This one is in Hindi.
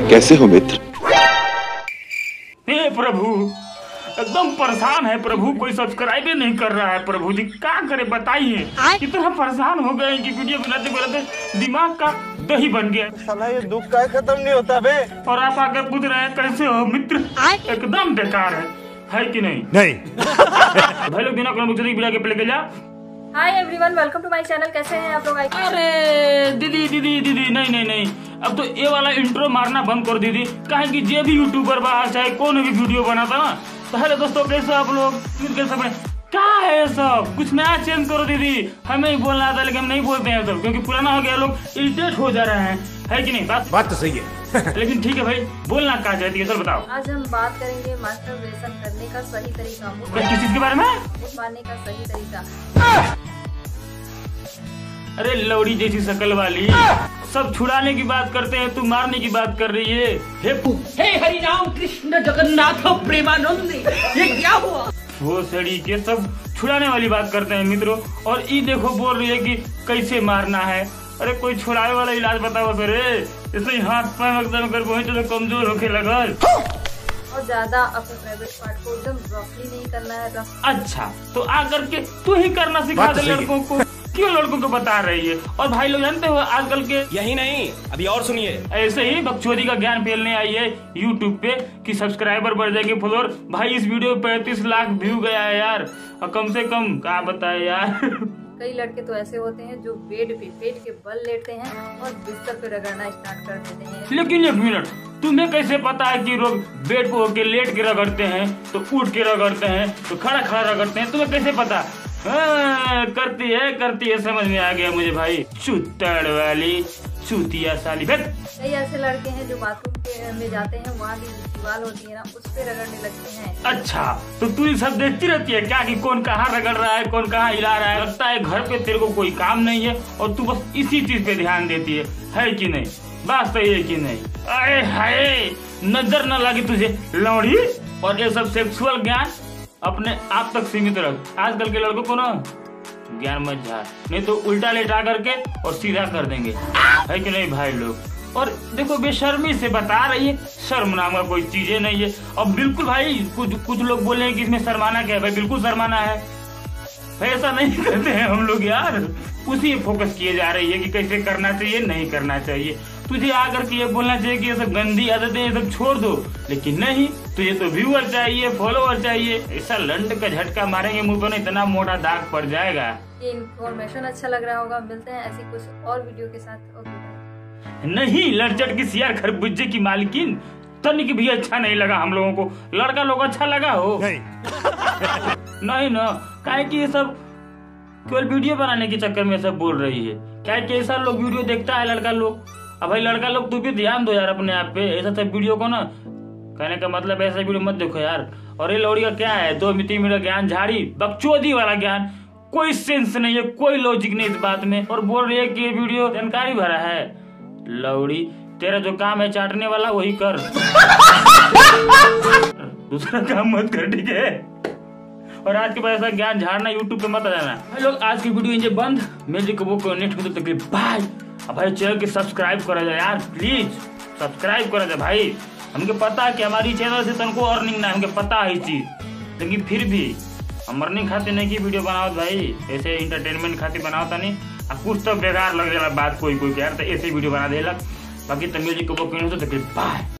कैसे हो मित्र? हे प्रभु, एकदम परेशान है प्रभु, कोई सब्सक्राइब ही नहीं कर रहा है प्रभु जी, क्या करे बताइए। कितना परेशान हो गए कि वीडियो बनाते बनाते दिमाग का दही बन गया। साला ये दुख का खत्म नहीं होता बे। और आप आकर पूछ रहे हैं कैसे हो मित्र, एकदम बेकार है कि नहीं? नहीं। भाई लोग बिना बिना के प्ले जा। Hi everyone, welcome to my channel. कैसे हैं आप लोग? अरे दीदी दीदी दीदी नहीं, अब तो ये वाला इंट्रो मारना बंद कर दीदी। कहे कि जे भी यूट्यूबर बाहर चाहे कौन भी वीडियो बनाता ना, तो हेलो दोस्तों कैसे आप लोग, क्या है सब, कुछ नया चेंज करो दीदी। हमें ही बोलना आता लेकिन हम नहीं बोलते हैं सब, क्योंकि पुराना हो गया, लोग इरिटेट हो जा रहे हैं, कि नहीं? बात तो सही है। लेकिन ठीक है भाई, बोलना क्या चाहती है सर बताओ। आज हम बात करेंगे मास्टरबेशन करने का सही तरीका, किस चीज के बारे में? मारने का सही तरीका। अरे लौड़ी जैसी शकल वाली, सब छुड़ाने की बात करते हैं, तू मारने की बात कर रही है। हे हरि राम कृष्ण जगन्नाथ प्रेमानंद, ये क्या हुआ? वो सड़ी के सब छुड़ाने वाली बात करते हैं मित्रों, और ये देखो बोल रही है कि कैसे मारना है। अरे कोई छुड़ाने वाला इलाज बताओ सर, इससे हाथ पैर एकदम कर पहुंचे तो कमजोर होके लगल। और ज्यादा अपने प्राइवेट पार्ट को एकदम रफली नहीं करना है। अच्छा तो आकर के तू ही करना सिखा दे लड़कों को, क्यों लड़कों को बता रही है? और भाई लोग जानते हो आजकल के, यही नहीं अभी और सुनिए, ऐसे ही बकचोदी का ज्ञान फैलने आई है यूट्यूब पे कि सब्सक्राइबर बढ़ जाएंगे, फॉलोअर। भाई इस वीडियो 35 लाख व्यू गया है यार, और कम से कम क्या बताए यार। कई लड़के तो ऐसे होते हैं जो बेड पे पेट के बल लेटते हैं और बिस्तर पे रगड़ना स्टार्ट कर देते हैं। लेकिन एक मिनट, तुम्हें कैसे पता है कि लोग बेड पे होके लेट के रगड़ते हैं, तो उठ के रगड़ते हैं, तो खड़ा खड़ा रगड़ते हैं? तुम्हें कैसे पता? करती है, समझ में आ गया मुझे भाई। चुत्तड़ वाली चूतिया साली। कई ऐसे लड़के हैं जो बाथरूम में जाते हैं, वहाँ भी दीवार होती है ना, उस पे रगड़ने लगते हैं। अच्छा तो तू ये सब देखती रहती है क्या कि कौन कहाँ रगड़ रहा है, कौन कहाँ हिला रहा है? लगता है घर पे तेरे को कोई काम नहीं है और तू बस इसी चीज पे ध्यान देती है कि नहीं? बात सही है कि नहीं? अरे हाय, नजर न लगी तुझे लौड़ी। और ये सब सेक्सुअल ज्ञान अपने आप तक सीमित रख। आजकल के लड़कों को ना ज्ञान मत झाड़, नहीं तो उल्टा लेटा करके और सीधा कर देंगे, है कि नहीं भाई लोग? और देखो बेशर्मी से बता रही है, शर्म नाम का कोई चीजें नहीं है। और बिल्कुल भाई कुछ लोग बोले हैं कि इसमें शर्माना क्या है? भाई बिल्कुल शर्माना है भाई, ऐसा नहीं करते हैं हम लोग यार। उसी फोकस किए जा रही है कि कैसे करना चाहिए, नहीं करना चाहिए। तुझे आकर के ये बोलना चाहिए कि ये सब गंदी आदतें ये सब छोड़ दो, लेकिन नहीं, तुझे तो व्यूअर चाहिए, फॉलोअर चाहिए। ऐसा लंड का झटका मारेंगे मुंह पर, इतना मोटा दाग पड़ जाएगा। ये इन्फॉर्मेशन अच्छा लग रहा होगा, मिलते हैं ऐसी कुछ और वीडियो के साथ। नहीं, लड़चट की सियार खरबूजे की मालकिन, तनिक भी अच्छा नहीं लगा हम लोगों को। लड़का लोग अच्छा लगा हो? नहीं ना, काहे कि ये सब केवल वीडियो बनाने के चक्कर में सब बोल रही है। क्या कि ऐसा लोग वीडियो देखता है लड़का लोग। अब भाई लड़का लोग तू भी ध्यान दो यार अपने आप पे, ऐसा सब वीडियो को ना, कहने का मतलब ऐसा वीडियो मत देखो यार। और ये लौड़ी का क्या है, 2 मिनट मेरा ज्ञान झाड़ी, बकचोदी वाला ज्ञान, कोई सेंस नहीं है, कोई लॉजिक नहीं इस बात में। और बोल रही है कि ये वीडियो जानकारी भरा है। लौड़ी, तेरा जो काम है चाटने वाला वही कर, दूसरा काम मत कर, ठीक है? और आज के बाद ऐसा ज्ञान झाड़ना यूट्यूब पे मत आ जाना। भाई लोग आज की वीडियो इंजे बंद, मेरे को वो नेट में तो तकलीफ बाय। अब भाई चैनल के सब्सक्राइब करा जाए यार, प्लीज सब्सक्राइब करा जाए भाई। हमको पता है कि हमारी चैनल से तुमको अर्निंग ना, हमको पता है चीज, लेकिन फिर भी हम अर्निंग खाते नहीं की वीडियो बनाओ भाई, ऐसे एंटरटेनमेंट खाते बनाओ था नहीं। कुछ तो बेकार लग जाला बात कोई यार, तो ऐसे वीडियो बना देलक। बाकी तमिल जी को वो कहने तो तकलीफ बाय।